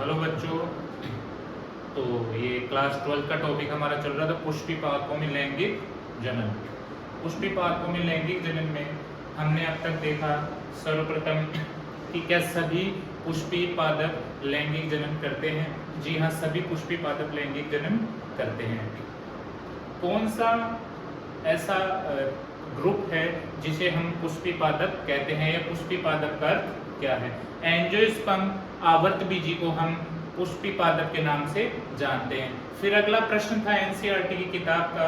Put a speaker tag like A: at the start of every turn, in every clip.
A: Hello बच्चों। तो ये क्लास 12 का टॉपिक हमारा चल रहा था पुष्पी पादपों में लैंगिक जनन। पुष्पी पादपों में लैंगिक जनन में हमने अब तक देखा सर्वप्रथम कि क्या सभी पुष्पी पादप लैंगिक जनन करते हैं। जी हाँ, सभी पुष्पी पादप लैंगिक जनन करते हैं। कौन सा ऐसा ग्रुप है जिसे हम पुष्पी पादप कहते हैं या पुष्पी पादप का अर्थ क्या है। एंजियोस्पर्म आवर्तबीजी को हम पुष्पी पादप के नाम से जानते हैं। फिर अगला प्रश्न था एनसीईआरटी की किताब का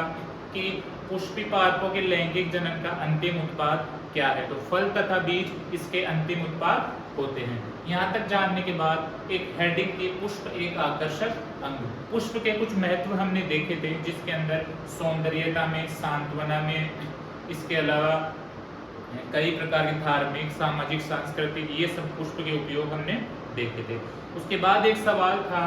A: कि पुष्पी पादपों के लैंगिक जनन का अंतिम उत्पाद क्या है। तो फल तथा बीज इसके अंतिम उत्पाद होते हैं। यहाँ तक जानने के बाद एक हेडिंग की पुष्प एक आकर्षक अंग। पुष्प के कुछ महत्व हमने देखे थे, जिसके अंदर सौंदर्यता में, सांत्वना में, इसके अलावा कई प्रकार के धार्मिक, सामाजिक, सांस्कृतिक, ये सब पुष्प के उपयोग हमने देखे थे। उसके बाद एक सवाल था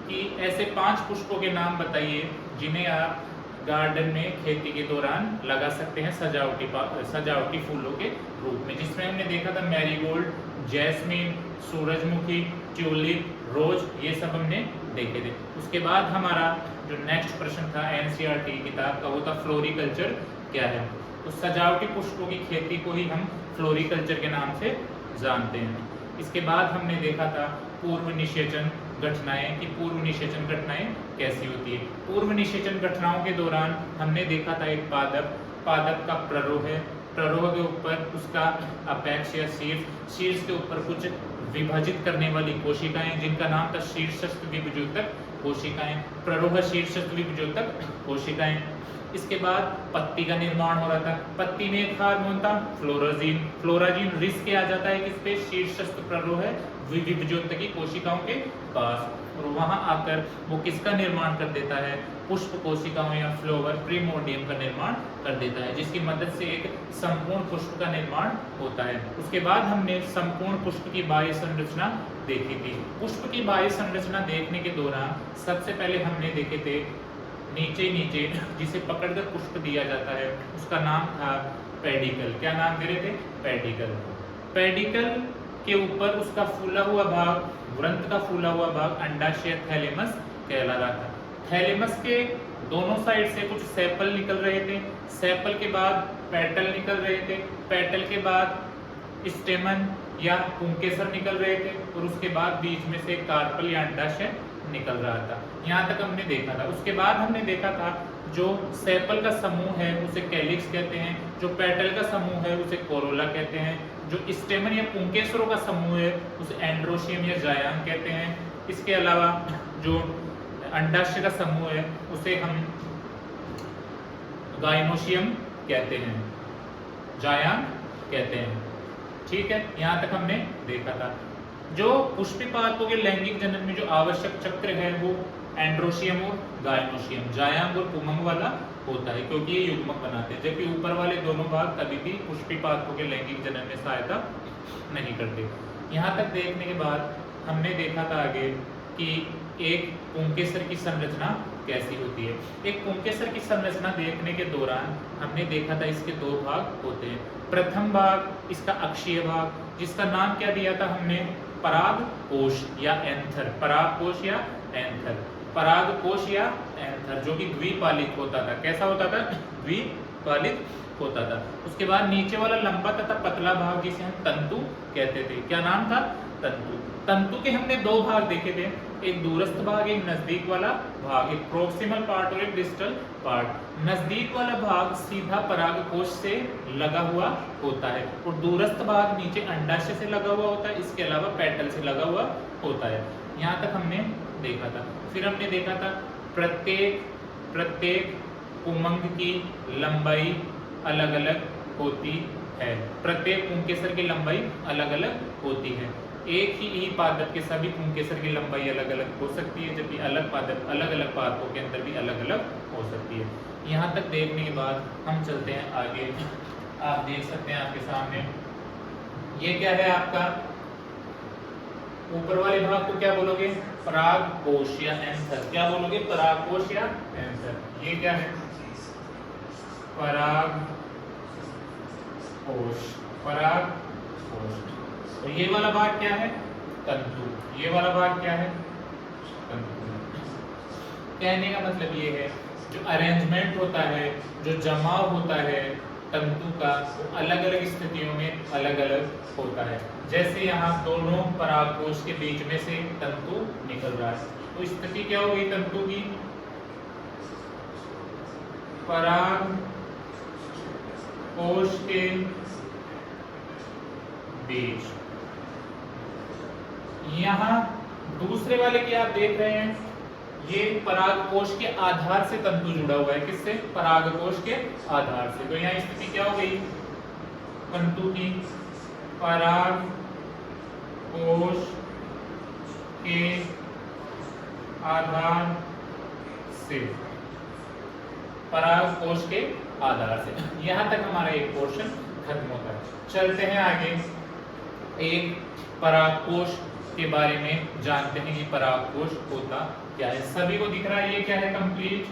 A: कि ऐसे 5 पुष्पों के नाम बताइए जिन्हें आप गार्डन में खेती के दौरान लगा सकते हैं सजावटी फूलों के रूप में, जिसमें हमने देखा था मैरीगोल्ड, जैस्मिन, सूरजमुखी, ट्यूलिप, रोज, ये सब हमने देखे थे। उसके बाद हमारा जो नेक्स्ट प्रश्न था एनसीईआरटी किताब का, वो था फ्लोरिकल्चर क्या है। तो सजावटी पुष्पों की खेती को ही हम फ्लोरिकल्चर के नाम से जानते हैं। इसके बाद हमने देखा था पूर्व निषेचन घटनाएं कि पूर्व निषेचन घटनाएं कैसी होती है। पूर्व निषेचन घटनाओं के दौरान हमने देखा था एक पादप का प्ररोह है, प्ररोह के ऊपर उसका अपेक्ष या शीर्ष के ऊपर कुछ विभाजित करने वाली कोशिकाएं, जिनका नाम था शीर्षस्थ विभज्योतक कोशिकाएं, प्ररोह शीर्षस्थ विभज्योतक कोशिकाएं। इसके बाद पत्ती का निर्माण हो रहा था। पत्ती में एक हार्मोन था फ्लोराजीन रिस के आ जाता है किस पे, शीर्षस्थ प्ररोह विभज्योतकी कोशिकाओं के पास, और वहां आकर वो किसका निर्माण कर देता है, पुष्प कोशिकाओं या फ्लोवर प्रिमोर्डियम का निर्माण कर देता है, जिसकी मदद से एक संपूर्ण पुष्प का निर्माण होता है। उसके बाद हमने संपूर्ण पुष्प की बाह्य संरचना देखी थी। पुष्प की बाह्य संरचना देखने के दौरान सबसे पहले हमने देखे थे नीचे जिसे पकड़कर पुष्प दिया जाता है, उसका नाम था पेडिकल। क्या नाम दे रहे थे, पेडिकल। पेडिकल के ऊपर उसका फूला हुआ भाग, वृंत का फूला हुआ भाग अंडाशय थैलेमस कहला रहा था। थैलेमस के दोनों साइड से कुछ सेपल निकल रहे थे, सेपल के बाद पेटल निकल रहे थे, पेटल के बाद स्टेमन या पुंकेसर निकल रहे थे, और उसके बाद बीच में से कार्पल या अंडाशय निकल रहा था। यहाँ तक हमने देखा था। उसके बाद हमने देखा था जो सेपल का समूह है उसे कैलिक्स कहते हैं, जो पेटल का समूह है उसे कोरोला कहते हैं, जो स्टेमन या पुंकेसरों का समूह है उसे एंड्रोशियम या जायांग कहते हैं। इसके अलावा जो अंडाशय का समूह है उसे हम गाइनोशियम कहते हैं, जायांग कहते हैं। ठीक है, यहाँ तक हमने देखा था। जो पुष्पी पादपों के लैंगिक जनन में जो आवश्यक चक्र है वो एंड्रोशियम और गायनोशियम, जायांग और पुमंग वाला होता है, क्योंकि ये युग्मक बनाते हैं, जबकि ऊपर वाले दोनों भाग कभी भी पुष्पी पादपों के लैंगिक जनन में सहायता नहीं करते। यहाँ तक देखने के बाद हमने देखा था आगे कि एक पुंकेसर की संरचना कैसी होती है। एक पुंकेसर की संरचना देखने के दौरान हमने देखा था इसके 2 भाग होते हैं। प्रथम भाग इसका अक्षीय भाग, जिसका नाम क्या दिया था हमने, परागकोश या एंथर, परागकोश या एंथर, परागकोश या एंथर, जो कि द्विपालित होता था। कैसा होता था, द्विपालित होता था। उसके बाद नीचे वाला लंबा तथा पतला भाग जिसे हम तंतु कहते थे, क्या नाम था, तंतु। तंतु के हमने 2 भाग देखे थे, एक दूरस्थ भाग, एक नजदीक वाला भाग, एक प्रोक्सिमल पार्ट और एक डिस्टल पार्ट। नजदीक वाला भाग सीधा परागकोश से लगा हुआ होता है और दूरस्थ भाग नीचे अंडाशय से लगा हुआ होता है, इसके अलावा पेटल से लगा हुआ होता है। यहाँ तक हमने देखा था। फिर हमने देखा था प्रत्येक पुमंग की लंबाई अलग अलग होती है, प्रत्येक पुंकेसर की लंबाई अलग अलग होती है। एक ही पादप के सभी पुंकेसर की लंबाई अलग अलग हो सकती है, जबकि अलग अलग पादपों के अंदर भी अलग अलग हो सकती है। यहाँ तक देखने के बाद हम चलते हैं आगे। आप देख सकते हैं आपके सामने ये क्या है, आपका ऊपर वाले भाग को क्या बोलोगे, परागकोश या एंथर। क्या बोलोगे, परागकोश या एंथर। ये क्या है, परागकोश। तो ये वाला भाग क्या है, तंतु। ये वाला भाग क्या है, तंतु में। कहने का मतलब ये है जो अरेंजमेंट होता है, जो जमाव होता है तंतु का, वो अलग अलग स्थितियों में अलग अलग होता है। जैसे यहाँ दोनों परागकोश के बीच में से तंतु निकल रहा है, तो स्थिति क्या हो गई तंतु की? पराग कोश के बीच। यहां दूसरे वाले की आप देख रहे हैं, ये परागकोश के आधार से तंतु जुड़ा हुआ है। किससे? परागकोश के आधार से। तो यहाँ स्थिति क्या हो गई तंतु की? परागकोश के आधार से, परागकोश के आधार से। यहां तक हमारा एक पोर्शन खत्म होता है। चलते हैं आगे, एक परागकोश के बारे में जानते हैं कि परागकोश होता क्या है। सभी को दिख रहा है ये क्या है? कंप्लीट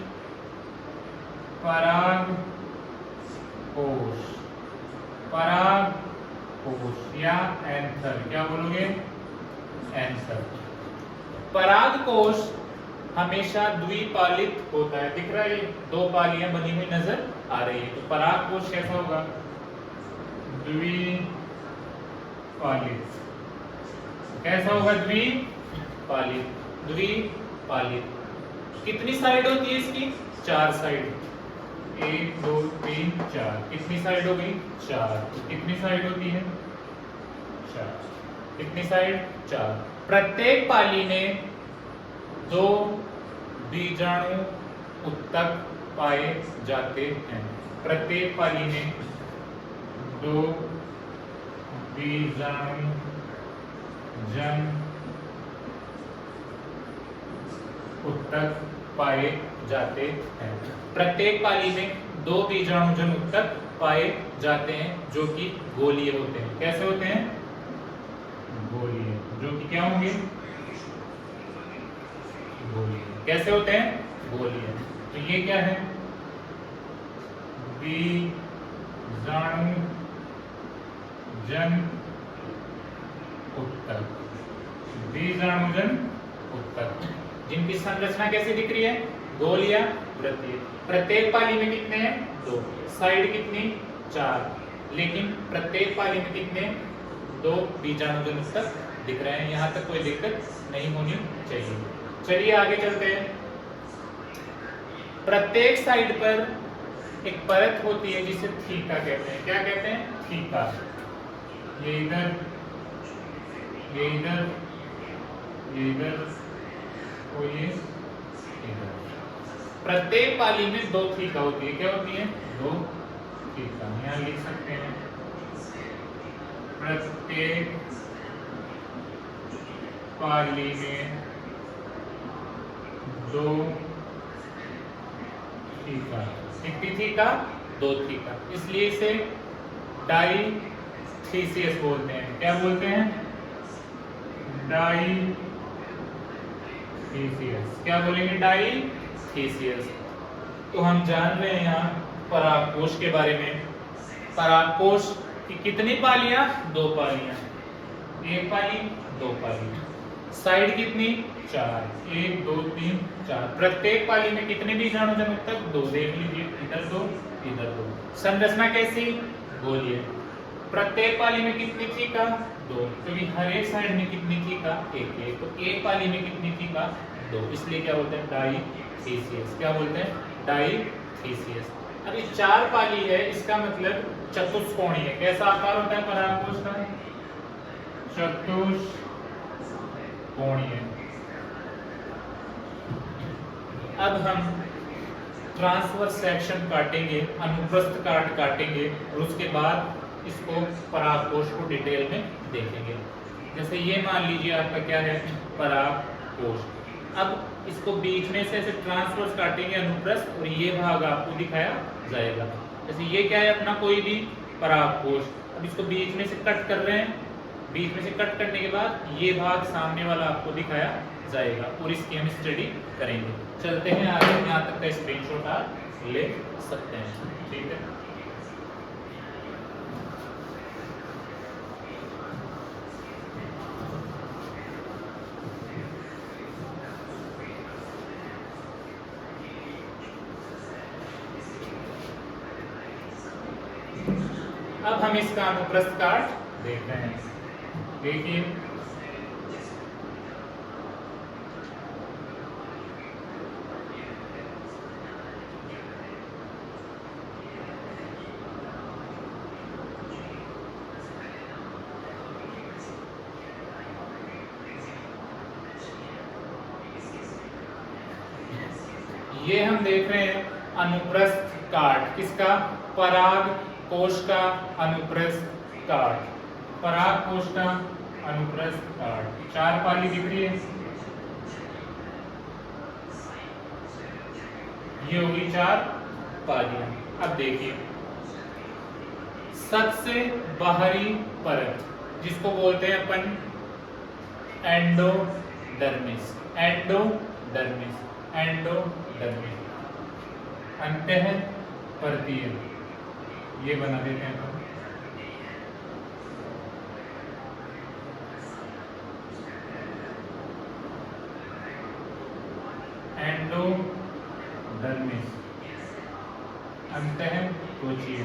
A: परागकोश। परागकोश या एंथर, क्या बोलोगे? एंथर। परागकोश हमेशा द्विपालित होता है। दिख रहा है ये दो पालियां बनी हुई नजर आ रही है। तो परागकोश कैसा होगा? द्विपालित। कैसा होगा? द्विपालित। द्विपालित। कितनी साइड होती है इसकी? 4 साइड। 1 2 3 4। कितनी साइड हो गई? 4। कितनी साइड होती है? 4। कितनी साइड? 4। प्रत्येक पाली में 2 बीजाणु उत्तक पाए जाते हैं। प्रत्येक पाली में 2 बीजाणु जन उत्तक पाए जाते हैं। प्रत्येक पाली में 2 बीजाणु जन उत्तक पाए जाते हैं जो कि गोलीय होते हैं। कैसे होते हैं? गोलीय। जो कि क्या होंगे? गोलीय। कैसे होते हैं? गोलीय। तो ये क्या है? बीजाणु जन उत्तक। बीजाणुजन उत्तक जिनकी संरचना कैसी दिख रही है? गोल या वृत्तीय। प्रत्येक पाली में कितने हैं? 2। साइड कितनी? 4। लेकिन प्रत्येक पाली में कितने? 2 बीजाणुजन उत्तक दिख रहे हैं। यहां तक कोई दिक्कत नहीं होनी चाहिए। चलिए आगे चलते हैं। प्रत्येक साइड पर एक परत होती है जिसे थीका कहते हैं। क्या कहते हैं? थीका। ये इधर, ये इधर, ये इधर और ये इधर। प्रत्येक पाली में 2 थीका होती है। क्या होती है? 2 थीका। यहाँ लिख सकते हैं प्रत्येक पाली में 2 थीका। कितनी थीका? 2 थीका। इसलिए इसे डाईथीसियस बोलते हैं। क्या बोलते हैं? डाईथीसियस। क्या बोलेंगे? डाईथीसियस। तो हम जान रहे हैं यहाँ परागकोश के बारे में। परागकोश की कितनी पालियां? 2 पालियां। 1 पाली, 2 पाली। साइड कितनी? 4। 1 2 3 4। प्रत्येक पाली में कितने बीजाणु जन उत्तक? 2। देख लीजिए, इधर 2, इधर 2। संरचना कैसी? गोलीय। प्रत्येक पाली में कितनी थीका? 2। क्योंकि हर एक साइड में कितनी थीका? 1 1। तो एक पाली में कितनी थीका? 2। इसलिए क्या बोलते हैं? डाईथीसियस। क्या बोलते हैं? डाईथीसियस। अब ये 4 पाली है, इसका मतलब चतुष्कोणीय। कैसा आकार होता है परागकोश का? चतुष्कोणीय। अब हम ट्रांसवर्स सेक्शन काटेंगे, अनुप्रस्थ काट काटेंगे और उसके बाद इसको परागकोश को डिटेल में देखेंगे। जैसे ये मान लीजिए आपका क्या है? परागकोश। अब इसको बीच में से ऐसे ट्रांसवर्स काटेंगे, अनुप्रस्थ, और ये भाग आपको दिखाया जाएगा। जैसे ये क्या है अपना? कोई भी परागकोश। अब इसको बीच में से कट कर रहे हैं। बीच में से कट करने के बाद ये भाग सामने वाला आपको दिखाया जाएगा और इसकी हम स्टडी करेंगे। चलते हैं आगे। यहाँ तक का स्क्रीनशॉट आप ले सकते हैं। ठीक है। अब हम इसका अनुप्रस्थ काट देख रहे हैं। देखिए ये हम देख रहे हैं अनुप्रस्थ काट किसका, पराग कोश का अनुप्रस्थ काट, पराग कोश का अनुप्रस्थ काट। 4 पाली दिख रही है, ये होगी 4 पालियां। अब देखिए सबसे बाहरी परत जिसको बोलते हैं अपन एंडोडर्मिस, एंडोडर्मिस, एंडोडर्मिस, अंतः परतीय, ये बना देते हैं अपन। एंडोडर्मिस, अंतः त्वचीय।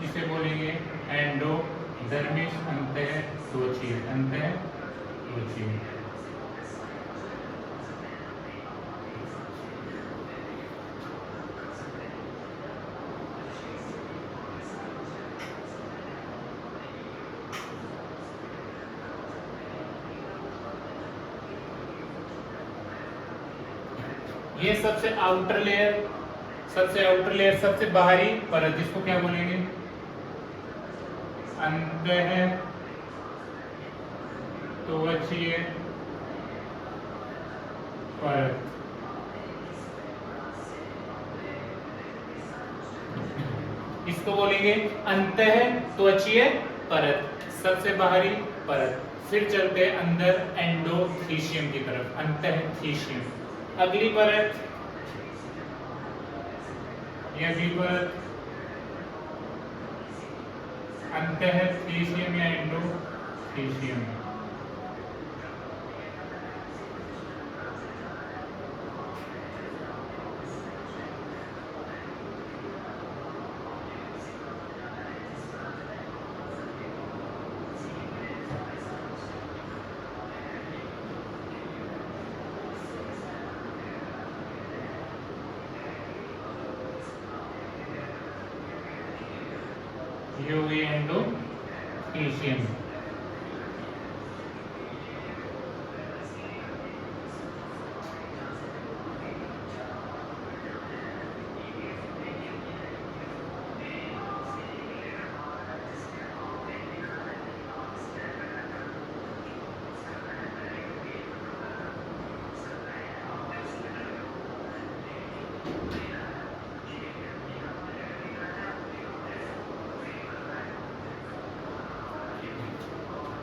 A: इसे बोलेंगे एंडोडर्मिस अंतः त्वचीय, अंतः त्वचीय। ये सबसे आउटर लेयर, सबसे आउटर लेयर, सबसे बाहरी परत जिसको क्या बोलेंगे, अंतः त्वचीय परत। इसको बोलेंगे अंतः त्वचीय परत, सबसे बाहरी परत। फिर चलते हैं अंदर एंडोथीशियम की तरफ, अंतःथीशियम। अगली परत, ये अगली परत अंतःथीशियम या एंडोथीशियम। ये हो गई एंडोथीशियम।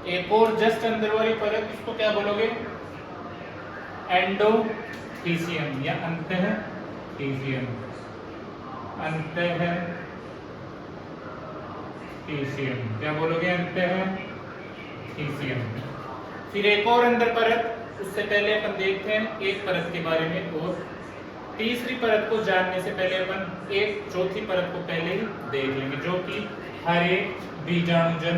A: एक और जस्ट अंदर वाली परत, इसको क्या बोलोगे, एंडोथीशियम या अंतःथीशियम, अंतःथीशियम। क्या बोलोगे, अंतःथीशियम। फिर एक और अंदर परत, उससे पहले अपन देखते हैं एक परत के बारे में, और तीसरी परत को जानने से पहले अपन एक चौथी परत को पहले ही देख लेंगे, जो कि हरे बीजाणुजन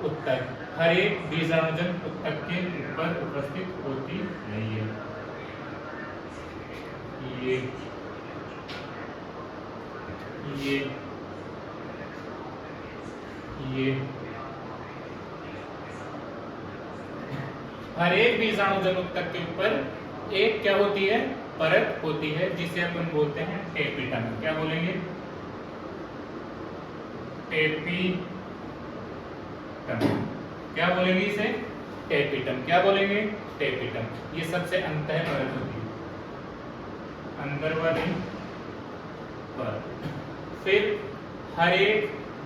A: उत्तक, हरे बीजाणुजन उत्तक के ऊपर उपस्थित होती है। ये हर एक बीजाणुजन उत्तक के ऊपर एक क्या होती है, परत होती है, जिसे अपन बोलते हैं टेपिटम। क्या बोलेंगे, टेपिटम। क्या बोलेंगे इसे, टेपिटम। क्या बोलेंगे, टेपिटम। ये सबसे अंतः परत होती है, अंदर वाली परत। फिर हर एक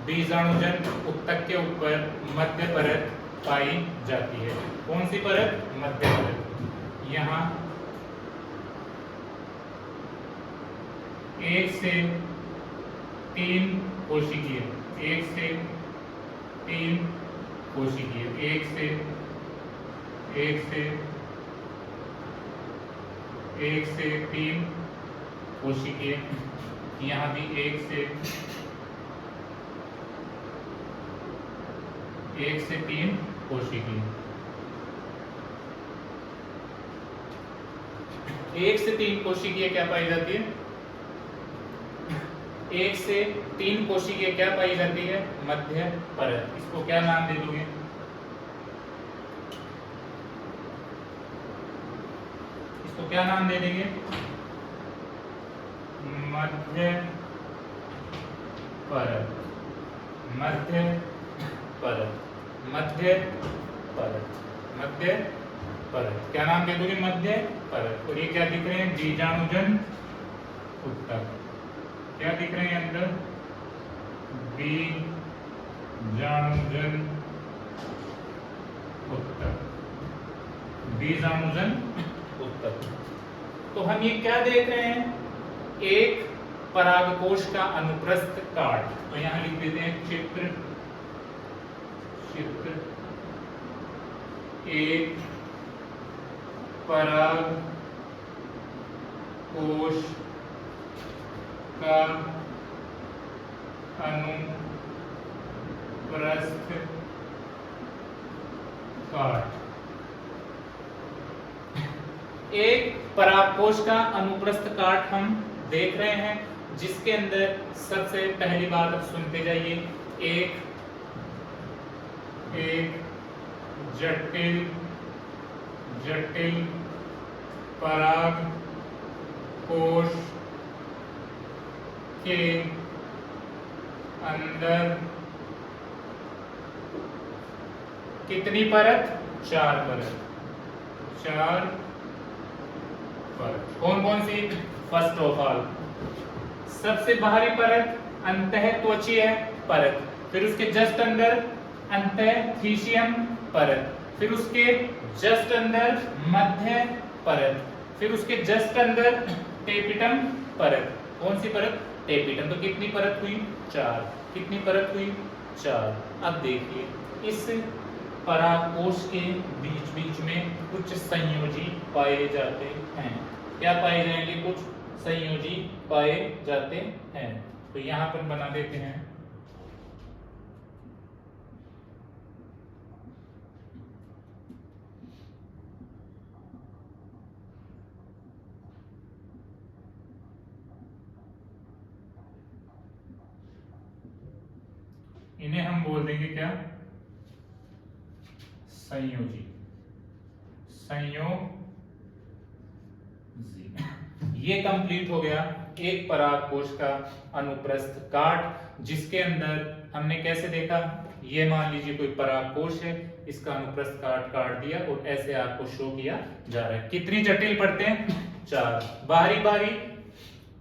A: बीजाणुजन ऊतक के ऊपर मध्य परत पाई जाती है। कौन सी परत? मध्य परत। यहाँ 1 से 3 कोशिकीय, 1 से 3 कोशिकीय, 1 से 3 कोशिकीय, यहाँ भी 1 से 3 कोशिकीय। 1 से 3 कोशिकीय क्या पाई जाती है? 1 से 3 कोशिकीय क्या पाई जाती है? मध्य परत। इसको क्या नाम दे दोगे? इसको क्या नाम दे देंगे? मध्य परत, मध्य परत, मध्य परत, मध्य परत। क्या नाम दे दोगे? मध्य परत। और ये क्या दिख रहे हैं? बीजाणुजन ऊतक। क्या दिख रहे हैं अंदर? बीजाणुजन ऊतक, बीजाणुजन ऊतक। तो हम ये क्या देख रहे हैं? एक परागकोश का अनुप्रस्थ काट। तो यहां लिख देते हैं चित्र एक परागकोश का अनुप्रस्थ काट। एक परागकोश का अनुप्रस्थ काट हम देख रहे हैं, जिसके अंदर सबसे पहली बात अब सुनते जाइए, एक जटिल परागकोश के अंदर कितनी परत? 4 परत। 4 परत। कौन कौन सी? फर्स्ट ऑफ ऑल सबसे बाहरी परत अंतःत्वचीय परत, फिर उसके जस्ट अंदर अंतःथीशियम परत, फिर उसके जस्ट अंदर मध्य परत, फिर उसके जस्ट अंदर टेपिटम परत। कौन सी परत? टेपिटम। तो कितनी परत हुई? 4। कितनी परत हुई? 4। अब देखिए, इस परागकोश के बीच बीच में कुछ संयोजी पाए जाते हैं। क्या पाए जाएंगे? कुछ संयोजी पाए जाते हैं। तो यहां पर बना देते हैं इन्हें हम बोल देंगे क्या? संयोजी, संयोजी। ये कंप्लीट हो गया एक परागकोश का अनुप्रस्थ काट, जिसके अंदर हमने कैसे देखा? ये मान लीजिए कोई परागकोश है, इसका अनुप्रस्थ काट दिया और ऐसे आपको शो किया जा रहा है। कितनी जटिल परतें? 4। बाहरी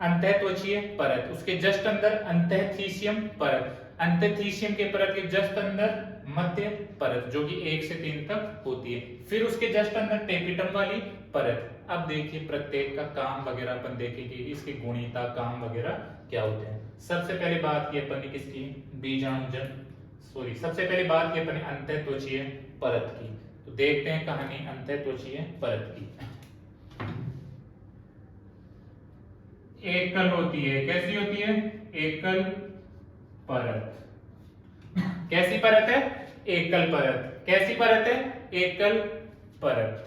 A: अंतःत्वचीय परत, उसके जस्ट अंदर अंतःथीशियम परत, अंतःथीशियम के परत के जस्ट अंदर मध्य परत, जो कि 1 से 3 तक होती है, फिर उसके जस्ट अंदर टेपिटम वाली परत। अब देखिए प्रत्येक का काम वगैरह अपन देखेंगे, इसके गुणिता काम वगैरह क्या होते हैं। सबसे पहले बात की अपन ने किसकी? सबसे पहले बात की अपन ने अंतःत्वचीय परत की। तो देखते हैं कहानी अंतःत्वचीय परत की। एकल होती है। कैसी होती है? एकल परत। कैसी परत है? एकल परत। कैसी परत है? एकल परत।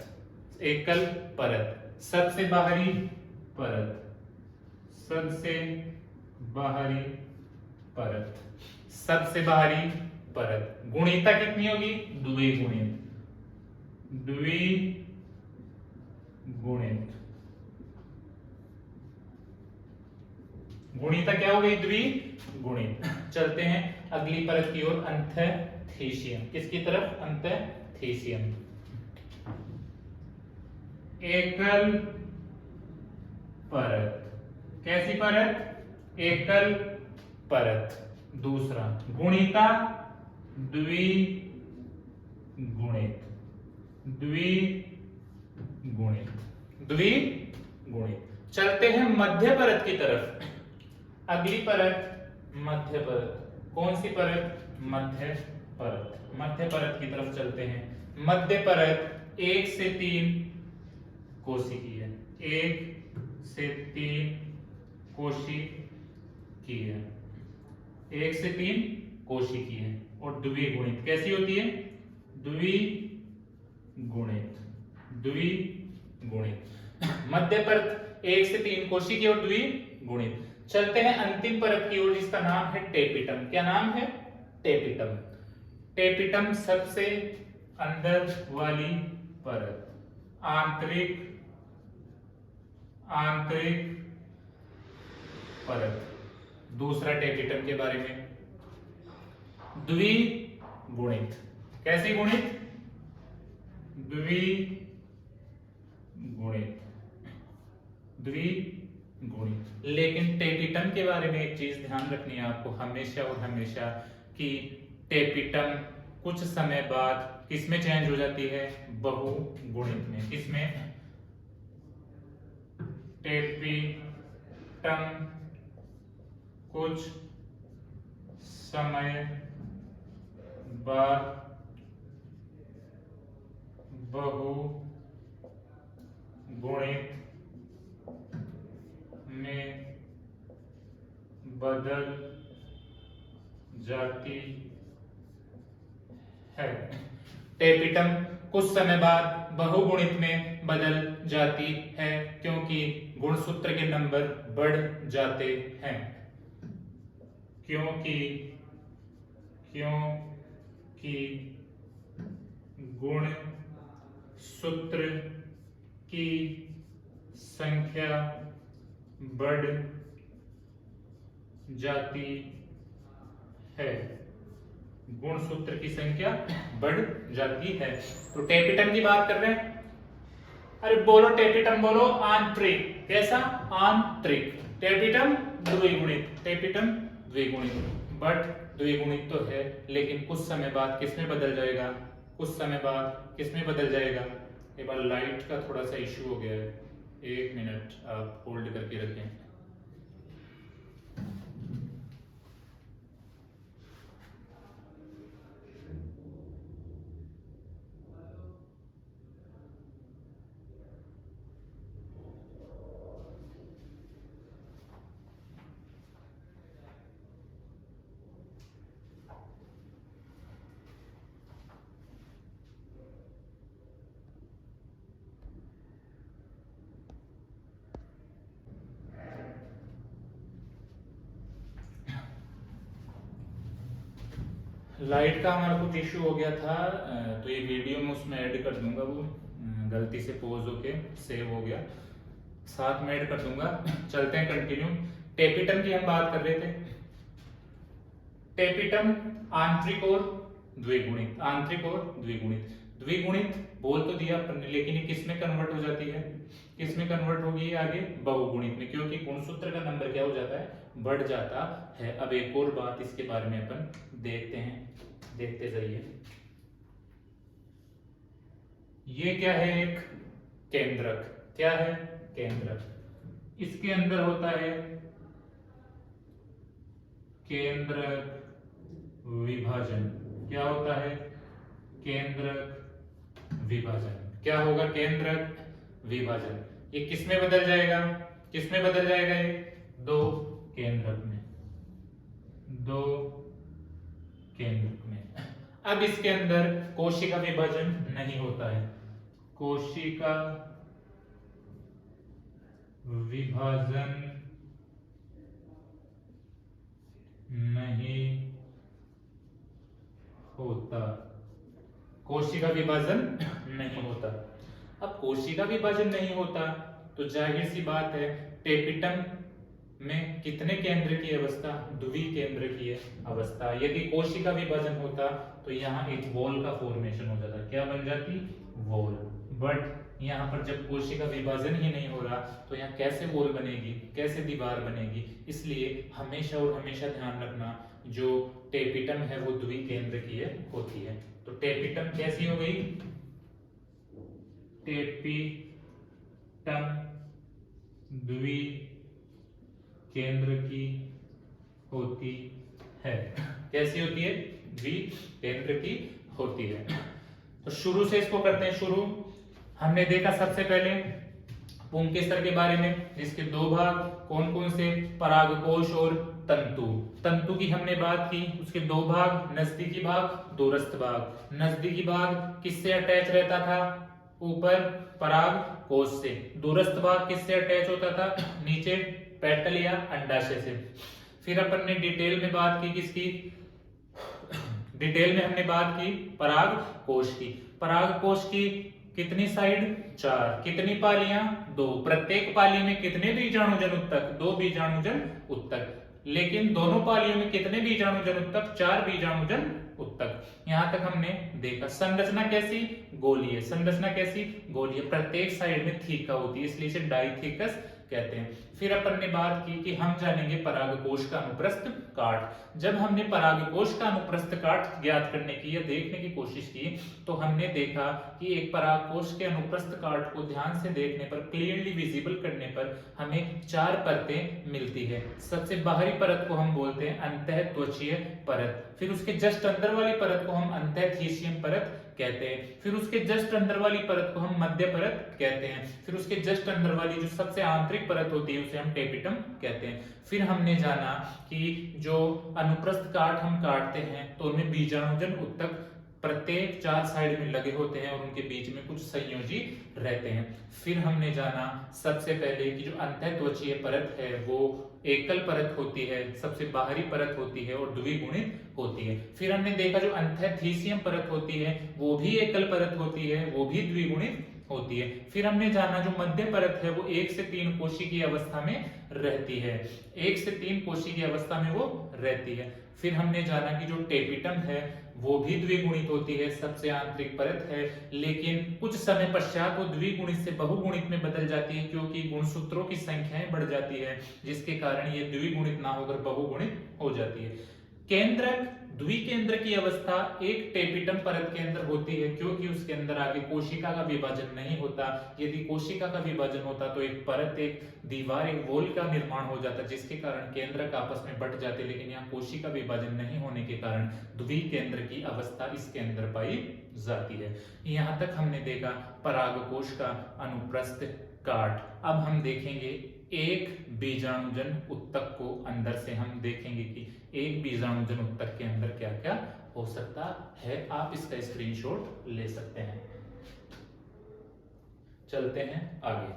A: एकल परत। सबसे बाहरी परत, सबसे बाहरी परत, सबसे बाहरी परत। गुणिता कितनी होगी? द्विगुणित, द्विगुणित। गुणिता क्या हो गई? द्विगुणित। चलते हैं अगली परत की ओर, अंतःथीशियम। किसकी तरफ? अंतःथीशियम। एकल परत। कैसी परत? एकल परत। दूसरा गुणिता द्विगुणित, द्विगुणित, द्विगुणित। चलते हैं मध्य परत की तरफ। अगली परत मध्य परत। कौन सी परत? मध्य परत। मध्य परत की तरफ चलते हैं। मध्य परत 1 से 3 कोशिकीय है, 1 से 3 कोशिकीय है, 1 से 3 कोशिकीय है और द्विगुणित। कैसी होती है? द्विगुणित, द्विगुणित। मध्य परत 1 से 3 कोशिकीय और द्विगुणित। चलते हैं अंतिम परत की ओर जिसका नाम है टेपिटम। क्या नाम है? टेपिटम। टेपिटम सबसे अंदर वाली परत, आंतरिक परत। दूसरा टेपिटम के बारे में, द्विगुणित। कैसी गुणित? द्विगुणित, द्विगुणित। लेकिन टेपिटम के बारे में एक चीज ध्यान रखनी है आपको हमेशा और हमेशा कि टेपिटम कुछ समय बाद किसमें चेंज हो जाती है? बहुगुणित में। किसमें? टेपिटम कुछ समय बाद बहुगुणित में बदल जाती है। टेपिटम कुछ समय बाद बहुगुणित में बदल जाती है क्योंकि गुणसूत्र के नंबर बढ़ जाते हैं। क्योंकि गुणसूत्र की संख्या बढ़ जाती है। गुणसूत्र की संख्या बढ़ जाती है। तो टेपिटम की बात कर रहे हैं। अरे बोलो टेपिटम, बोलो आंतरिक। कैसा? आंतरिक। टेपिटम द्विगुणित, टेपिटम द्विगुणित। बट द्विगुणित तो है लेकिन कुछ समय बाद किसमें बदल जाएगा? कुछ समय बाद किसमें बदल जाएगा? एक बार लाइट का थोड़ा सा इश्यू हो गया है, 1 मिनट आप होल्ड करके रखें। लाइट का हमारा कुछ इश्यू हो गया था, तो ये वीडियो में उसमें ऐड कर दूंगा। वो गलती से पोज होके सेव हो गया, साथ में ऐड कर दूंगा। चलते हैं कंटिन्यू। टेपिटम की हम बात कर रहे थे। टेपिटम आंतरिक और द्विगुणित, आंतरिक और द्विगुणित। द्विगुणित बोल तो दिया अपन ने, लेकिन ये किस में कन्वर्ट हो जाती है? किस में कन्वर्ट होगी आगे? बहुगुणित में, क्योंकि गुणसूत्र का नंबर क्या हो जाता है? बढ़ जाता है। अब एक और बात इसके बारे में अपन देखते हैं, देखते जाइए। ये क्या है? एक केंद्रक। क्या है? केंद्रक। इसके अंदर होता है केंद्रक विभाजन। क्या होता है? केंद्रक विभाजन। क्या होगा? केंद्रक विभाजन। ये किस में बदल जाएगा? किस में बदल जाएगा? ये दो केंद्रक में, दो केंद्रक में। अब इसके अंदर कोशिका विभाजन नहीं होता है। कोशिका विभाजन नहीं होता। कोशिका विभाजन नहीं होता। अब कोशिका विभाजन नहीं होता तो जाहिर सी बात है टेपिटम में कितने केंद्र की अवस्था? द्विकेंद्र की अवस्था। यदि कोशिका विभाजन होता तो यहाँ एक वॉल का फॉर्मेशन हो जाता। क्या बन जाती? वॉल। बट यहाँ पर जब कोशिका विभाजन ही नहीं हो रहा तो यहाँ कैसे वॉल बनेगी, कैसे दीवार बनेगी। इसलिए हमेशा और हमेशा ध्यान रखना जो टेपिटम है वो द्विकेंद्रकीय होती है। तो टेपिटम कैसी हो गई, टेपिटम द्विकेंद्रकी होती है। कैसी होती है, द्विकेंद्रकी होती है। तो शुरू से इसको करते हैं शुरू। हमने देखा सबसे पहले पुंकेसर के बारे में, जिसके दो भाग कौन कौन से, परागकोश और तंतु। तंतु की हमने बात की, उसके दो भाग, नजदीकी भाग, दूरस्थ भाग। नजदीकी भाग किससे अटैच रहता था, ऊपर परागकोश से। दूरस्थ भाग किससे अटैच होता था, नीचे पेटल या अंडाशय से। फिर अपन ने डिटेल में बात की किसकी, डिटेल में हमने बात की परागकोश की। परागकोश की कितनी साइड, 4। कितनी पालियां, 2। प्रत्येक पाली में कितने बीजाणुजन उत्तक, 2 बीजाणुजन उत्तक। लेकिन दोनों पालियों में कितने बीजाणुजन उत्तक, 4 बीजाणुजन उत्तक। यहां तक हमने देखा। संरचना कैसी, गोलीय। संरचना कैसी, गोलीय। प्रत्येक साइड में थीका होती है, इसलिए इसे डाइथेकस कहते हैं। फिर अपन ने बात की कि हम जानेंगे परागकोश का अनुप्रस्थ काट। जब हमने परागकोश का अनुप्रस्थ काट ज्ञात करने की या देखने की कोशिश की तो हमने देखा कि एक परागकोश के अनुप्रस्थ काट को ध्यान से देखने पर, क्लियरली विजिबल करने पर हमें 4 परतें मिलती है। सबसे बाहरी परत को हम बोलते हैं अंतःत्वचीय परत, फिर उसके जस्ट अंदर वाली परत को हम अंतःथीसियम परत कहते हैं, फिर उसके जस्ट अंदर वाली परत को हम मध्य परत कहते हैं, फिर उसके जस्ट अंदर वाली जो सबसे आंतरिक परत होती है उसे हम टेपिटम कहते हैं। फिर हमने जाना कि जो अनुप्रस्थ काट हम काटते हैं तो उनमें बीजाणुजन उत्तक प्रत्येक 4 साइड में लगे होते हैं और उनके बीच में कुछ संयोजी रहते हैं। फिर हमने जाना सबसे पहले कि जो अंतःत्वचीय परत है वो एकल परत होती है, सबसे बाहरी परत होती है और द्विगुणित होती है। फिर हमने देखा जो अंतःथीसियम परत होती है वो भी एकल परत होती है, वो भी द्विगुणित होती है। फिर हमने जाना जो मध्य परत है वो 1 से 3 कोशी की अवस्था में रहती है, 1 से 3 कोशी की अवस्था में वो रहती है। फिर हमने जाना कि जो टेपिटम है वो भी द्विगुणित होती है, सबसे आंतरिक परत है, लेकिन कुछ समय पश्चात वो द्विगुणित से बहुगुणित में बदल जाती है क्योंकि गुणसूत्रों की संख्याएं बढ़ जाती है, जिसके कारण ये द्विगुणित ना होकर बहुगुणित हो जाती है। केंद्रक द्विकेंद्र की अवस्था एक टेपिटम परत के अंदर होती है क्योंकि उसके अंदर आगे कोशिका का विभाजन नहीं होता। यदि कोशिका का विभाजन होता तो एक परत, एक दीवार, एक वॉल का निर्माण हो जाता जिसके कारण केंद्रक आपस में बट जाते, लेकिन यहाँ कोशिका विभाजन नहीं होने के कारण द्विकेंद्र की अवस्था इसके अंदर पाई जाती है। यहाँ तक हमने देखा परागकोश का अनुप्रस्थ काट। अब हम देखेंगे एक बीजाणुजन उत्तक को अंदर से हम देखेंगे कि एक बीजाणुजन उत्तक के अंदर क्या क्या हो सकता है। आप इसका स्क्रीनशॉट ले सकते हैं। चलते हैं आगे।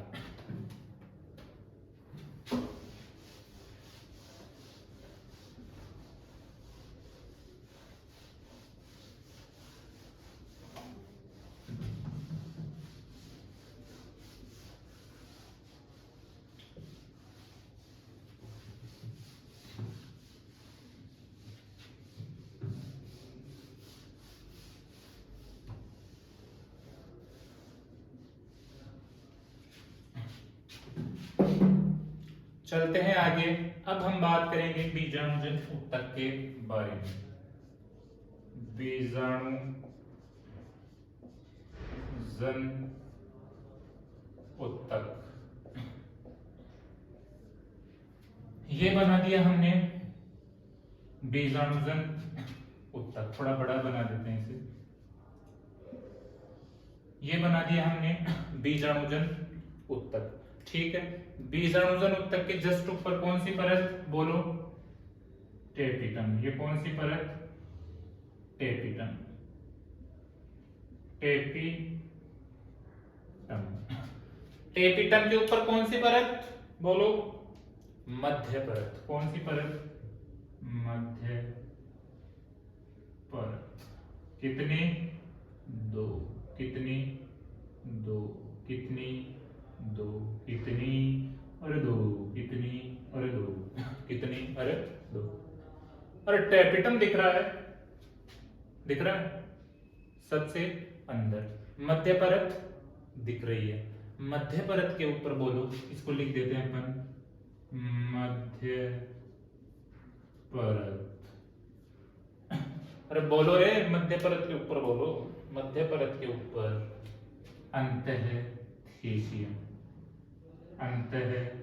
A: चलते हैं आगे। अब हम बात करेंगे बीजाणुजन उत्तक के बारे में। बीजाणुजन उत्तक ये बना दिया हमने बीजाणुजन उत्तक, थोड़ा बड़ा बना देते हैं इसे। ये बना दिया हमने बीजाणुजन उत्तक, ठीक है। बीजाणुजन उत्तक के जस्ट ऊपर कौन सी परत, बोलो, टेपिटम। ये कौन सी परत, टेपिटम, टेपिटम। टेपिटम के ऊपर कौन सी परत, बोलो, मध्य परत। कौन सी परत, मध्य परत। कितनी, 2। कितनी, 2। कितनी, 2। कितनी और 2। कितनी और 2। कितनी और 2। अरे टेपिटम दिख रहा है, दिख रहा है सबसे अंदर। मध्य परत दिख रही है। मध्य परत के ऊपर बोलो, इसको लिख देते हैं अपन मध्य परत। अरे बोलो रे, मध्य परत के ऊपर बोलो, मध्य परत के ऊपर अंतःथीसियम, अंतःथीसियम,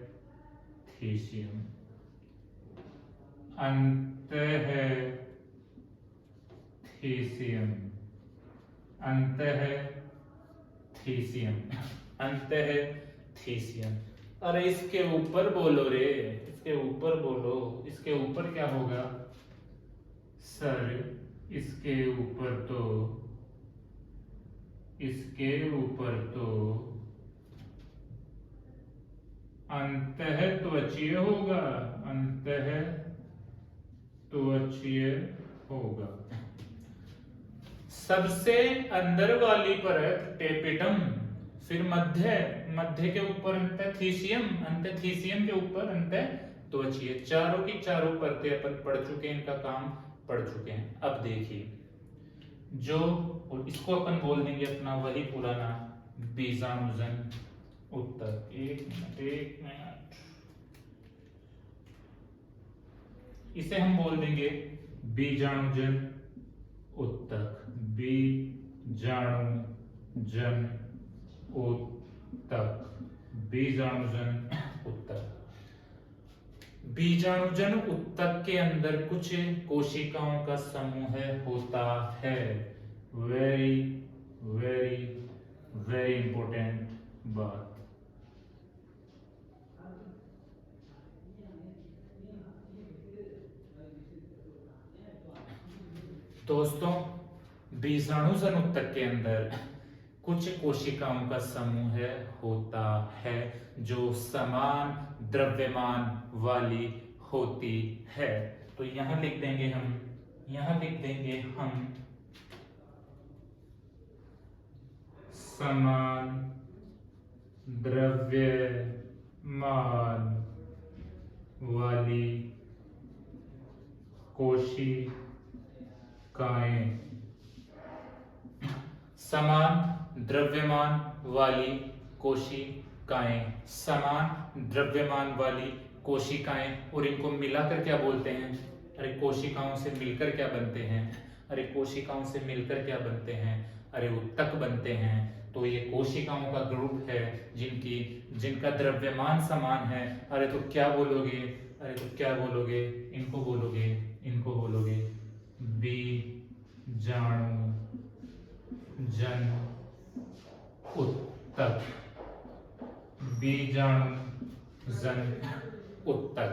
A: अंतःथीसियम, अंतःथीसियम, अंतःथीसियम। अरे इसके ऊपर बोलो रे, इसके ऊपर बोलो, इसके ऊपर क्या होगा सर? इसके ऊपर तो, इसके ऊपर तो अंतःत्वचीय होगा, अंतःत्वचीय होगा। सबसे अंदर वाली परत टेपिटम, फिर मध्य, मध्य के ऊपर अंतःथीसियम, अंतःथीसियम के ऊपर अंतःत्वचीय। चारों की चारों परतें अपन पढ़ चुके हैं, इनका काम पढ़ चुके हैं। अब देखिए जो, और इसको अपन बोल देंगे अपना वही पुराना बीजाणुजन उत्तक। एक मिनट, इसे हम बोल देंगे बीजाणुजन उत्तक, बीजाणुजन उत्तक, बीजाणुजन उत्तक। बीजाणुजन उत्तक के अंदर कुछ कोशिकाओं का समूह होता है। वेरी वेरी वेरी इंपॉर्टेंट बात। दोस्तों, बीजाणुजन उत्तक के अंदर कुछ कोशिकाओं का समूह होता है जो समान द्रव्यमान वाली होती है। तो यहां लिख देंगे हम, यहां लिख देंगे हम समान द्रव्यमान वाली कोशिकाएं, समान द्रव्यमान वाली कोशिकाएं, समान द्रव्यमान वाली कोशिकाएं। और इनको मिलाकर क्या बोलते हैं? अरे कोशिकाओं से मिलकर क्या बनते हैं? अरे कोशिकाओं से मिलकर क्या बनते हैं? अरे उत्तक बनते हैं। तो ये कोशिकाओं का ग्रुप है जिनका द्रव्यमान समान है। अरे तो क्या बोलोगे? अरे तो क्या बोलोगे? इनको बोलोगे, इनको बोलोगे बीजाणुजन उत्तक, बीजाणुजन उत्तक,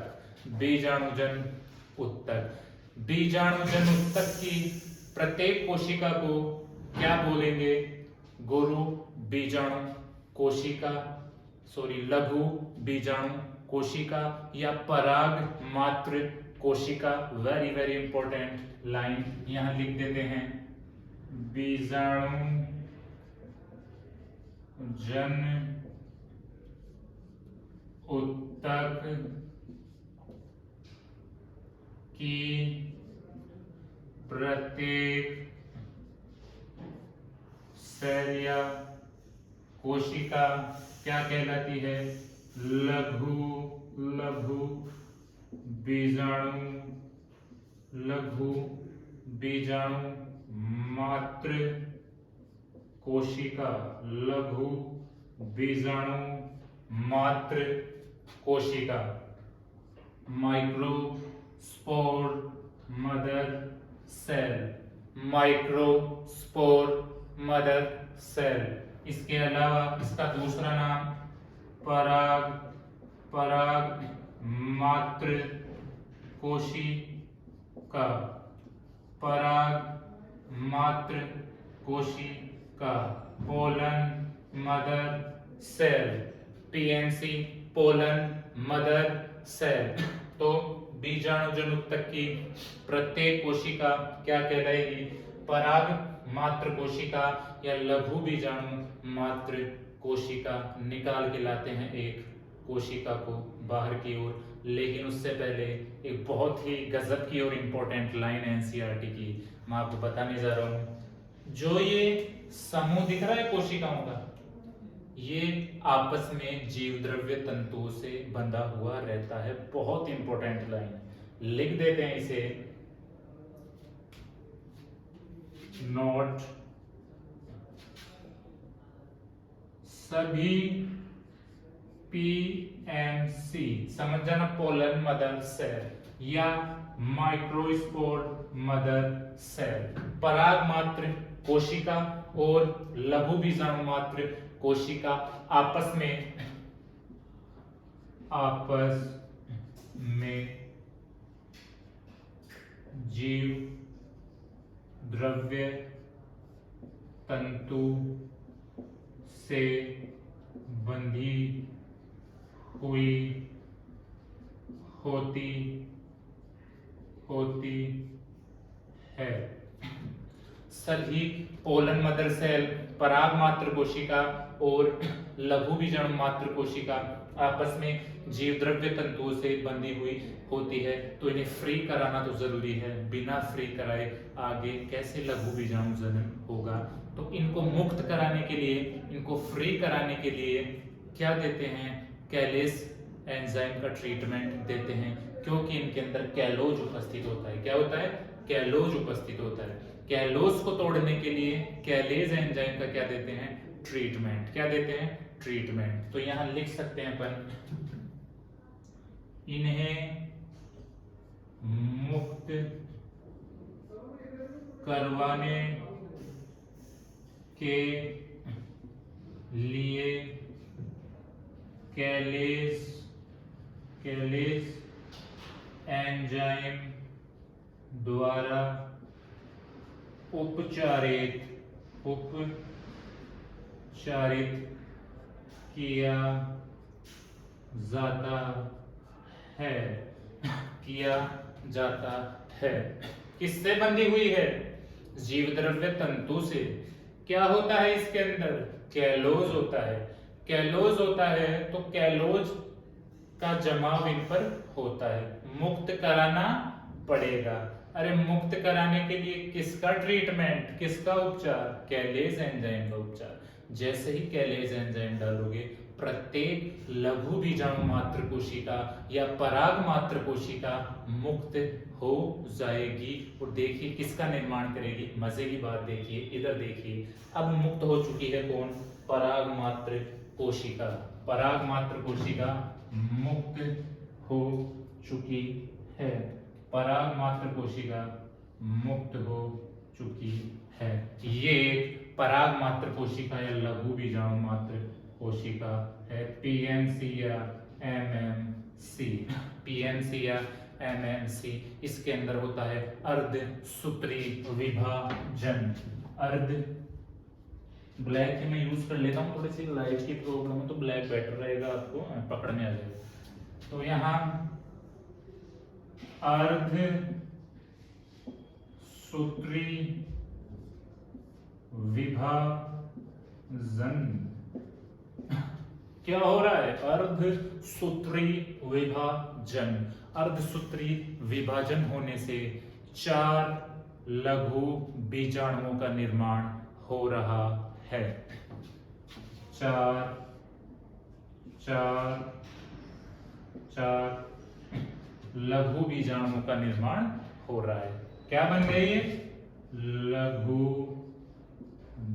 A: बीजाणुजन उत्तक। बीजाणुजन उत्तक की प्रत्येक कोशिका को क्या बोलेंगे? गुरु बीजाणु कोशिका, लघु बीजाणु कोशिका या पराग मात्र कोशिका। वेरी वेरी इंपॉर्टेंट लाइन यहां लिख देते हैं। बीजाणुजन उत्तक की प्रत्येक सेल या कोशिका क्या कहलाती है? लघु बीजाणु, लघु बीजाणु मात्र कोशिका, लघु बीजाणु मात्र कोशिका। Microspore mother cell, microspore mother cell. इसके अलावा इसका दूसरा नाम पराग मात्र कोशिका, पराग मात्र कोशिका। Pollen mother cell, PMC, pollen mother cell. तो बीजाणुजन उत्तक की प्रत्येक कोशिका क्या कहलाएगी? पराग मात्र कोशिका या लघु बीजाणु मात्र कोशिका। निकाल के लाते हैं एक कोशिका को बाहर की ओर, लेकिन उससे पहले एक बहुत ही गजब की और इंपॉर्टेंट लाइन है एनसीईआरटी की, मैं आपको बताने जा रहा हूं। जो ये समूह दिख रहा है कोशिकाओं का, ये आपस में जीव द्रव्य तंतुओं से बंधा हुआ रहता है। बहुत इंपॉर्टेंट लाइन, लिख देते हैं इसे। नोट, सभी पीएमसी, समझ जाना, पोलन मदर सेल या माइक्रोस्पोर मदर सेल, पराग मात्र कोशिका और लघु बीजाणु मात्र कोशिका आपस में जीव द्रव्य तंतु से बंधी हुई होती है। सभी पोलन मदर सेल, पराग मात्र कोशिका और लघु बीजाणु मात्र कोशिका आपस में जीव द्रव्य तंतुओं से बंधी हुई होती है, तो इन्हें फ्री कराना तो जरूरी है। बिना फ्री कराए आगे कैसे लघु बीजाणु जनन होगा? तो इनको मुक्त कराने के लिए, इनको फ्री कराने के लिए क्या देते हैं? कैलेस एंजाइम का ट्रीटमेंट देते हैं, क्योंकि इनके अंदर कैलोज उपस्थित होता है। क्या होता है? कैलोज उपस्थित होता है। कैलोज को तोड़ने के लिए कैलेज एंजाइम का क्या देते हैं? ट्रीटमेंट। क्या देते हैं? ट्रीटमेंट। तो यहां लिख सकते हैं अपन, इन्हें मुक्त करवाने के लिए कैलेज एंजाइम द्वारा उपचारित किया जाता है। किससे बंधी हुई है? जीव द्रव्य तंतु से। क्या होता है इसके अंदर? कैलोज होता है। कैलोज होता है तो कैलोज का जमाव इन पर होता है, मुक्त कराना पड़ेगा। अरे मुक्त कराने के लिए किसका ट्रीटमेंट, किसका उपचार? कैलेज एंजाइम का उपचार। जैसे ही कैलेज एंजाइम डालोगे, प्रत्येक लघु बीजाणु मात्र कोशिका या पराग मात्र कोशिका मुक्त हो जाएगी। और देखिए किसका निर्माण करेगी? मजे की बात देखिए, इधर देखिए, अब मुक्त हो चुकी है कौन? पराग मात्र कोशिका। पराग मात्र कोशिका मुक्त हो चुकी है। पराग मात्र कोशिका मुक्त हो चुकी है। ये पराग मात्र कोशिका या लघु बीजाणु मात्र कोशिका है, पीएमसी या एमएमसी। पीएमसी या एमएमसी, इसके अंदर होता है अर्धसूत्री विभाजन। अर्ध ब्लैक ही मैं यूज कर लेता हूँ, थोड़ी सी लाइट की प्रॉब्लम है तो ब्लैक बेटर रहेगा, आपको पकड़ में आ जाएगा। तो यहाँ अर्ध सूत्री विभाजन क्या हो रहा है? अर्धसूत्री विभाजन। अर्धसूत्री विभाजन होने से 4 लघु बीजाणुओं का निर्माण हो रहा है। 4 लघु बीजाणुओं का निर्माण हो रहा है। क्या बन गई है? लघु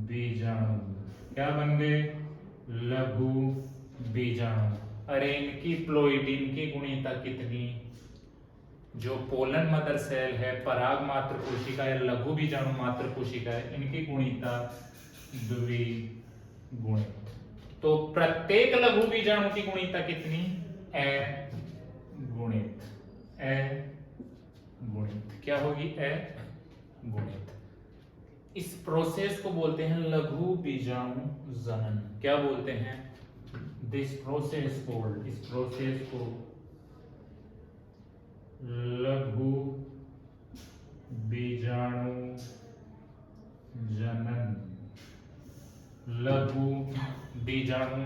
A: बीजाणु। क्या बन गए? लघु बीजाणु। अरे इनकी प्लोइडीन की गुणिता कितनी? जो पोलन मदर सेल है, पराग मात्र कोशिका या लघु बीजाणु मात्र कोशिका है, इनकी गुणिता द्विगुणित। तो प्रत्येक लघु बीजाणु की गुणिता कितनी? ए गुणित। क्या होगी? ए गुणित। इस प्रोसेस को बोलते हैं लघु बीजाणु जनन। क्या बोलते हैं? इस प्रोसेस को लघु बीजाणु जनन। लघु बीजाणु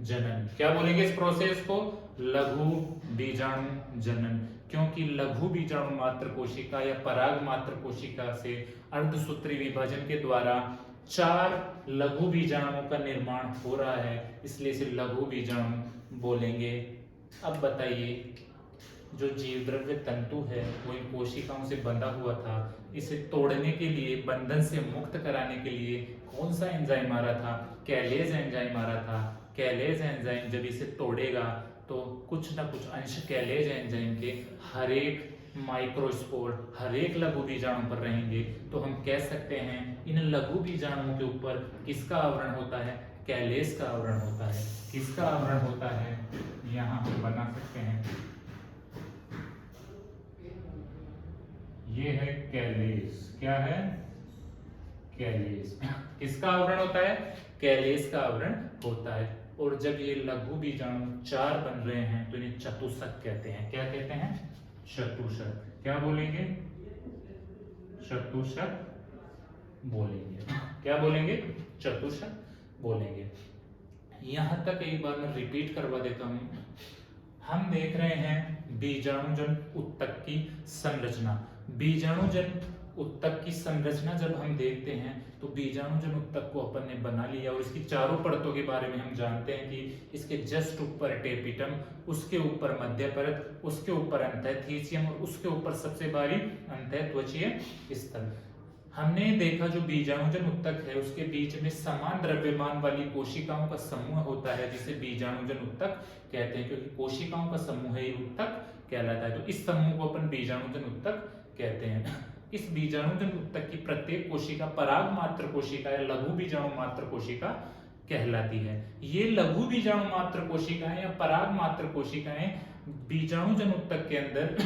A: जनन। क्या बोलेंगे इस प्रोसेस को? लघु बीजाणु जनन। क्योंकि लघु बीजाणु मात्र कोशिका या पराग मात्र कोशिका से अर्धसूत्री विभाजन के द्वारा 4 लघु बीजाणुओं का निर्माण हो रहा है, इसलिए इसे लघु बीजाणु बोलेंगे। अब बताइए, जो जीव द्रव्य तंतु है वो इन कोशिकाओं से बंधा हुआ था, इसे तोड़ने के लिए, बंधन से मुक्त कराने के लिए कौन सा एंजाइम आ रहा था? कैलेज एंजाइम आ रहा था। कैलेज एंजाइम जब इसे तोड़ेगा तो कुछ ना कुछ अंश कैलेज एंजाइम के हर एक माइक्रोस्पोर, हर एक लघु बीजाणु पर रहेंगे। तो हम कह सकते हैं इन लघु बीजाणुओं के ऊपर किसका आवरण होता है? कैलेज का आवरण होता है। किसका आवरण होता है? यहाँ हम बना सकते हैं, ये है कैलेज। क्या है? कैलेज। किसका आवरण होता है? कैलेज का आवरण होता है। और जब ये लघु बीजाणु 4 बन रहे हैं तो इन्हें चतुष्क कहते हैं। क्या कहते हैं? चतुष्क। क्या बोलेंगे? चतुष्क बोलेंगे। क्या बोलेंगे? चतुष्क बोलेंगे। यहां तक एक बार मैं रिपीट करवा देता हूं। हम देख रहे हैं बीजाणुजन उत्तक की संरचना। बीजाणुजन उत्तक की संरचना जब हम देखते हैं तो बीजाणुजन उत्तक को अपन ने बना लिया और इसकी चारों परतों के बारे में हम जानते हैं कि इसके जस्ट ऊपर टेपिटम, उसके ऊपर मध्य परत, उसके ऊपर अंतःथीसियम और उसके ऊपर सबसे बाहरी अंतःत्वचीय स्तर। हमने देखा जो बीजाणुजन उत्तक है उसके बीच में समान द्रव्यमान वाली कोशिकाओं का समूह होता है जिसे बीजाणुजन उत्तक कहते हैं, क्योंकि कोशिकाओं का समूह ही उत्तक कहलाता है। तो इस समूह को अपन बीजाणुजन उत्तक कहते हैं। इस बीजाणुजन उत्तक की प्रत्येक कोशिका पराग मात्र कोशिका या लघु बीजाणु मात्र कोशिका कहलाती है। ये लघु बीजाणु मात्र कोशिकाएं या पराग मात्र कोशिकाएं बीजाणुजन उत्तक के अंदर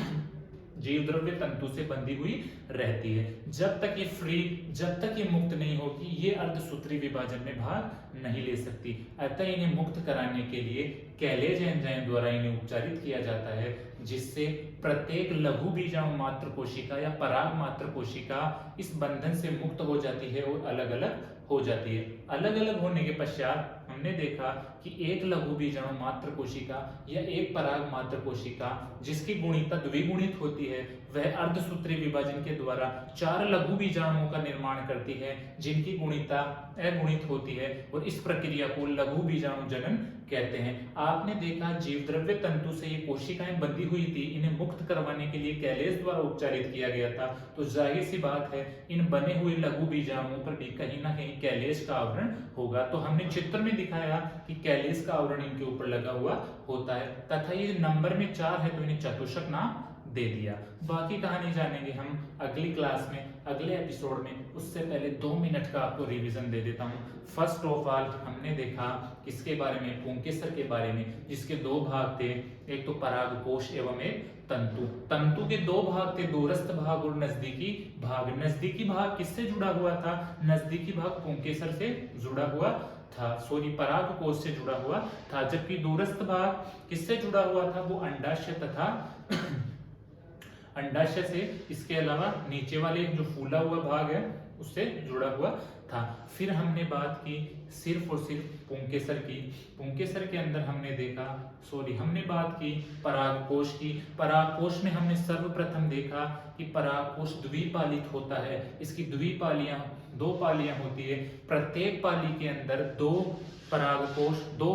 A: जीव द्रव्य तंतु से बंधी हुई रहती है। जब तक ये फ्री, जब तक ये मुक्त नहीं होती, ये अर्धसूत्री विभाजन में भाग नहीं ले सकती। अतः इन्हें मुक्त कराने के लिए कैलेज एंजाइम द्वारा इन्हें उपचारित किया जाता है, जिससे प्रत्येक लघु बीजाणु मात्र कोशिका या पराग मात्र कोशिका इस बंधन से मुक्त हो जाती है और अलग अलग हो जाती है। अलग अलग होने के पश्चात हमने देखा कि एक लघु बीजाणु मात्र कोशिका या एक पराग मात्र कोशिका जिसकी गुणिता द्विगुणित होती है, वह अर्धसूत्री विभाजन के द्वारा 4 लघु बीजाणुओं का निर्माण करती है जिनकी गुणिता अगुणित होती है और इस प्रक्रिया को लघु बीजाणु जनन कहते हैं। आपने देखा जीव द्रव्य तंतु से ये कोशिकाएं बंधी हुई थी, इन्हें मुक्त करवाने के लिए कैलेज द्वारा उपचारित किया गया था। तो जाहिर सी बात है इन बने हुए लघु बीजाणुओं पर भी कहीं ना कहीं कैलेज का आवरण होगा। तो हमने चित्र में दिखाया कि कैलेज का आवरण इनके ऊपर लगा हुआ होता है तथा ये नंबर में 4 है तो इन्हें चतुष्क नाम दे दिया। बाकी कहानी जानेंगे हम अगली क्लास में, अगले एपिसोड में। उससे पहले 2 मिनट का आपको रिवीजन दे देता हूं। फर्स्ट ऑफ ऑल हमने देखा किसके बारे में? पुंकेसर के बारे में, जिसके 2 भाग थे, एक तो परागकोश एवं एक तंतु। तंतु के 2 भाग थे, दूरस्थ भाग और नजदीकी भाग। नजदीकी भाग किससे जुड़ा हुआ था? नजदीकी भाग पुंकेसर से जुड़ा हुआ था, परागकोश से जुड़ा हुआ था। जबकि दूरस्थ भाग किससे जुड़ा हुआ था? वो अंडाशय तथा अंडाशय से, इसके अलावा नीचे वाले जो फूला हुआ भाग है उससे जुड़ा हुआ था। फिर हमने बात की सिर्फ और सिर्फ पुंकेसर की। पुंकेसर के अंदर हमने देखा, हमने बात की परागकोश की। परागकोश में हमने सर्वप्रथम देखा कि परागकोश द्विपालित होता है। इसकी 2 पालियां होती है। प्रत्येक पाली के अंदर 2 परागकोश, 2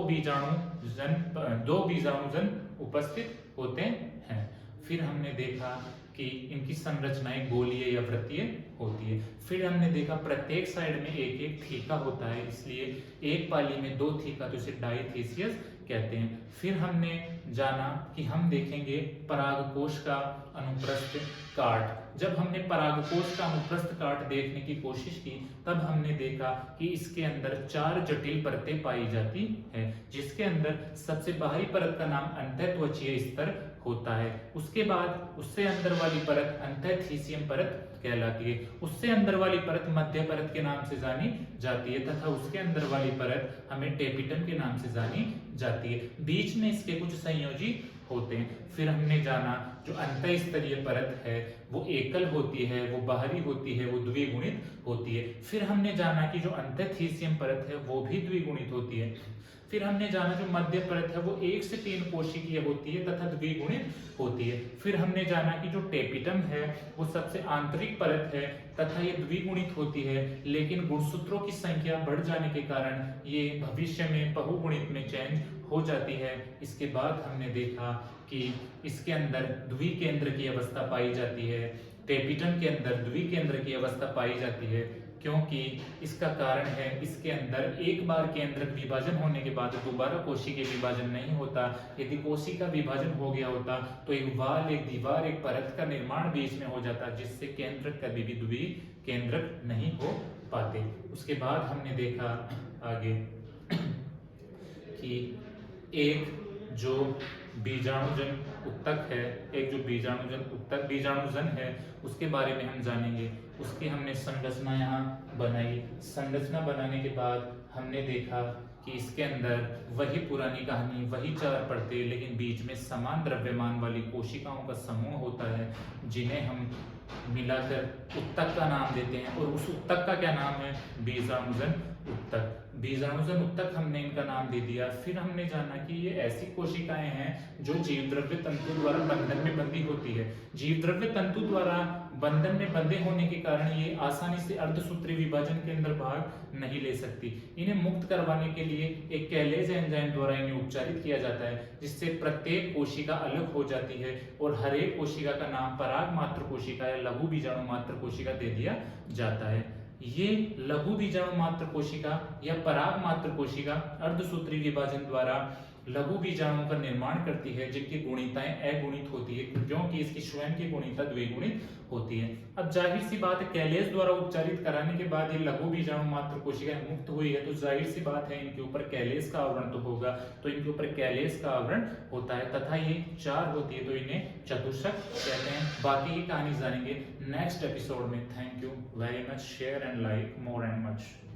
A: बीजाणुजन उपस्थित होते हैं। फिर हमने देखा कि इनकी संरचनाएं गोलीय या वृत्तीय होती है। फिर हमने देखा प्रत्येक साइड में एक एक थीका होता है, इसलिए एक पाली में 2 थीका, तो इसे डाइथेसियस कहते हैं। फिर हमने जाना कि हम देखेंगे परागकोश का अनुप्रस्थ काट। जब हमने परागकोश का अनुप्रस्थ काट देखने की कोशिश की तब हमने देखा कि इसके अंदर 4 जटिल परतें पाई जाती है, जिसके अंदर सबसे बाहरी परत का नाम अंतःत्वचीय स्तर होता है। उसके बाद उससे अंदर वाली परत अंतःथीसियम परत कहलाती है। उससे अंदर वाली परत मध्य परत के नाम से जानी जाती है तथा उसके अंदर वाली परत हमें टेपिटम के नाम से जानी जाती है। बीच में इसके कुछ संयोजी होते हैं। फिर हमने जाना जो अंतःस्तरीय परत है वो एकल होती है, वो बाहरी होती है, वो द्विगुणित होती है। फिर हमने जाना कि जो अंतःथीसियम परत है वो भी द्विगुणित होती है। फिर हमने जाना जो मध्य परत है वो 1 से 3 कोशिकीय होती है तथा द्विगुणित होती है। फिर हमने जाना कि जो टेपिटम है वो सबसे आंतरिक परत है तथा ये द्विगुणित होती है, लेकिन गुणसूत्रों की संख्या बढ़ जाने के कारण ये भविष्य में बहुगुणित में चेंज हो जाती है। इसके बाद हमने देखा कि इसके अंदर द्विकेंद्र की अवस्था पाई जाती है, टेपिटम के अंदर द्विकेंद्र की अवस्था पाई जाती है, क्योंकि इसका कारण है इसके अंदर एक बार केंद्रक विभाजन होने के बाद दोबारा कोशिकीय विभाजन नहीं होता। यदि कोशिका विभाजन हो गया होता तो एक वाल, एक दीवार, एक परत का निर्माण बीच में हो जाता, जिससे केंद्रक कभी भी द्विकेंद्रक नहीं हो पाते। उसके बाद हमने देखा आगे कि एक जो बीजाणुजन उत्तक है, एक जो बीजाणुजन है उसके बारे में हम जानेंगे। उसकी हमने संरचना यहाँ बनाई। संरचना बनाने के बाद हमने देखा कि इसके अंदर वही पुरानी कहानी, वही 4 परतें, लेकिन बीच में समान द्रव्यमान वाली कोशिकाओं का समूह होता है, जिन्हें हम मिलाकर उत्तक का नाम देते हैं। और उस उत्तक का क्या नाम है? बीजाणुजन उत्तक। बीजाणुजन उत्तक हमने इनका नाम दे दिया। फिर हमने जाना कि ये ऐसी कोशिकाएं हैं जो जीवद्रव्य तंतु द्वारा बंधन में बंधी होती है। जीवद्रव्य तंतु द्वारा बंधन में बंधे होने के कारण ये आसानी से अर्धसूत्री विभाजन के अंदर भाग नहीं ले सकती। इन्हें मुक्त करवाने के लिए एक कैलेज एंजाइम द्वारा इन्हें उपचारित किया जाता है, जिससे प्रत्येक कोशिका अलग हो जाती है और हर एक कोशिका का नाम पराग मात्र कोशिका या लघु बीजाणु मात्र कोशिका दे दिया जाता है। ये लघु बीजाणु मात्र कोशिका या पराग मात्र कोशिका अर्धसूत्री विभाजन द्वारा लघु बीजाणुओं का निर्माण करती है, जिनकी गुणिताएं अगुणित होती है, क्योंकि इसकी स्वयं की गुणिता द्विगुणित होती है। अब जाहिर सी बात है, कैलेज द्वारा उपचारित कराने के बाद ये लघु बीजाणु मात्र कोशिकाएं मुक्त हुई है, तो जाहिर सी बात है इनके ऊपर कैलेज का आवरण तो होगा, तो इनके ऊपर कैलेज का आवरण होता है तथा ये 4 होती है, तो इन्हें चतुष्क कहते हैं। बाकी की कहानी जानेंगे नेक्स्ट एपिसोड में। Thank you very much. Share and like more and much.